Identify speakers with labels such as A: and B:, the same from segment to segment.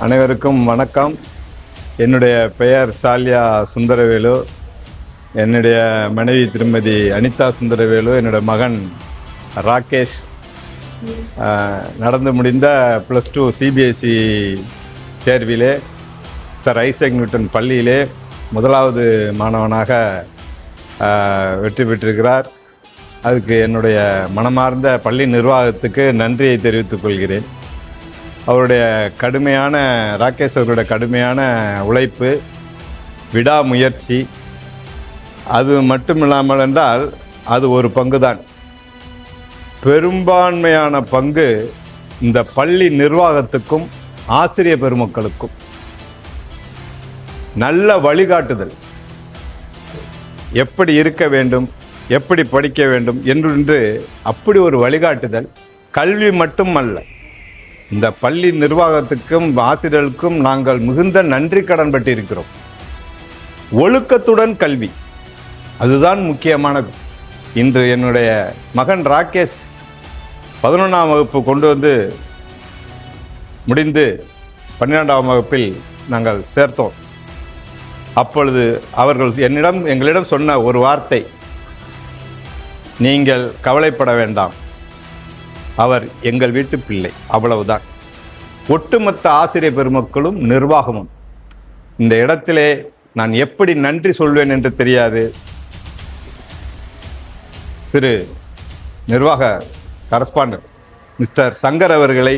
A: அனைவருக்கும் வணக்கம். என்னுடைய பெயர் சால்யா சுந்தரவேலு. என்னுடைய மனைவி திருமதி அனிதா சுந்தரவேலு, என்னுடைய மகன் ராகேஷ். நடந்து முடிந்த +2 சிபிஎஸ்இ தேர்விலே சர் ஐசக் நியூட்டன் பள்ளியிலே முதலாவது மாணவனாக வெற்றி பெற்றிருக்கிறார். அதுக்கு என்னுடைய மனமார்ந்த பள்ளி நிர்வாகத்துக்கு நன்றியை தெரிவித்துக் கொள்கிறேன். அவருடைய ராகேஷ் அவருடைய கடுமையான உழைப்பு, விடாமுயற்சி, அது மட்டும் இல்லாமல் என்றால் அது ஒரு பங்கு தான். பெரும்பான்மையான பங்கு இந்த பள்ளி நிர்வாகத்துக்கும் ஆசிரிய பெருமக்களுக்கும் நல்ல வழிகாட்டுதல், எப்படி இருக்க வேண்டும், எப்படி படிக்க வேண்டும் என்று அப்படி ஒரு வழிகாட்டுதல். கல்வி மட்டும் அல்ல, இந்த பள்ளி நிர்வாகத்துக்கும் ஆசிரியர்களுக்கும் நாங்கள் மிகுந்த நன்றி கடன் பட்டிருக்கிறோம். ஒழுக்கத்துடன் கல்வி, அதுதான் முக்கியமானது. இன்று என்னுடைய மகன் ராகேஷ் 11ஆம் வகுப்பு கொண்டு வந்து முடிந்து 12ஆம் வகுப்பில் நாங்கள் சேர்த்தோம். அப்பொழுது அவர்கள் எங்களிடம் சொன்ன ஒரு வார்த்தை, நீங்கள் கவலைப்பட வேண்டாம், அவர் எங்கள் வீட்டு பிள்ளை, அவ்வளவுதான். ஒட்டுமொத்த ஆசிரியர் பெருமக்களும் நிர்வாகமும் இந்த இடத்திலே நான் எப்படி நன்றி சொல்வேன் என்று தெரியாது. திரு நிர்வாக கரஸ்பாண்டன்ட் மிஸ்டர் சங்கர் அவர்களை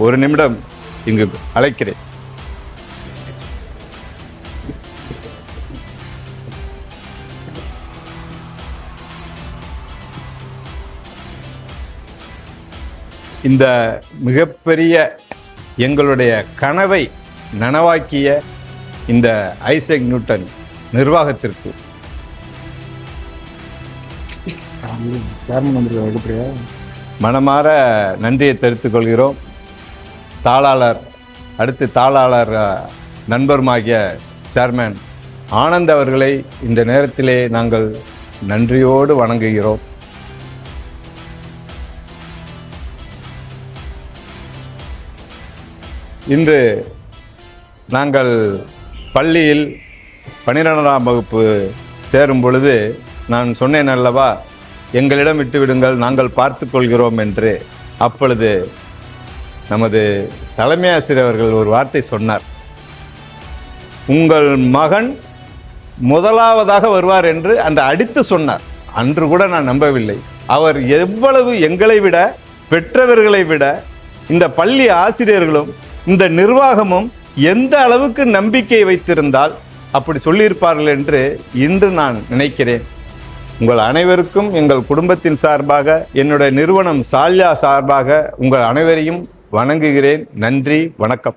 A: ஒரு நிமிடம் இங்கு அழைக்கிறேன். இந்த மிகப்பெரிய எங்களுடைய கனவை நனவாக்கிய இந்த ஐசக் நியூட்டன் நிர்வாகத்திற்கு மனமாற நன்றியை தெரிவித்துக் கொள்கிறோம். அடுத்து தாளாளர் நண்பருமாகிய சேர்மேன் ஆனந்த் அவர்களை இந்த நேரத்திலே நாங்கள் நன்றியோடு வணங்குகிறோம். இன்று நாங்கள் பள்ளியில் 12ஆம் வகுப்பு சேரும் பொழுது நான் சொன்னேன் அல்லவா, எங்களிடம் விட்டுவிடுங்கள், நாங்கள் பார்த்து கொள்கிறோம் என்று. அப்பொழுது நமது தலைமை ஆசிரியர் அவர்கள் ஒரு வார்த்தை சொன்னார், உங்கள் மகன் முதலாவதாக வருவார் என்று அந்த அடித்து சொன்னார். அன்று கூட நான் நம்பவில்லை. அவர் எவ்வளவு எங்களை விட, பெற்றவர்களை விட இந்த பள்ளி ஆசிரியர்களும் இந்த நிர்வாகமும் எந்த அளவுக்கு நம்பிக்கை வைத்திருந்தால் அப்படி சொல்லியிருப்பார்கள் என்று இன்று நான் நினைக்கிறேன். உங்கள் அனைவருக்கும் எங்கள் குடும்பத்தின் சார்பாக, என்னுடைய நிறுவனம் சால்யா சார்பாக உங்கள் அனைவரையும் வணங்குகிறேன். நன்றி, வணக்கம்.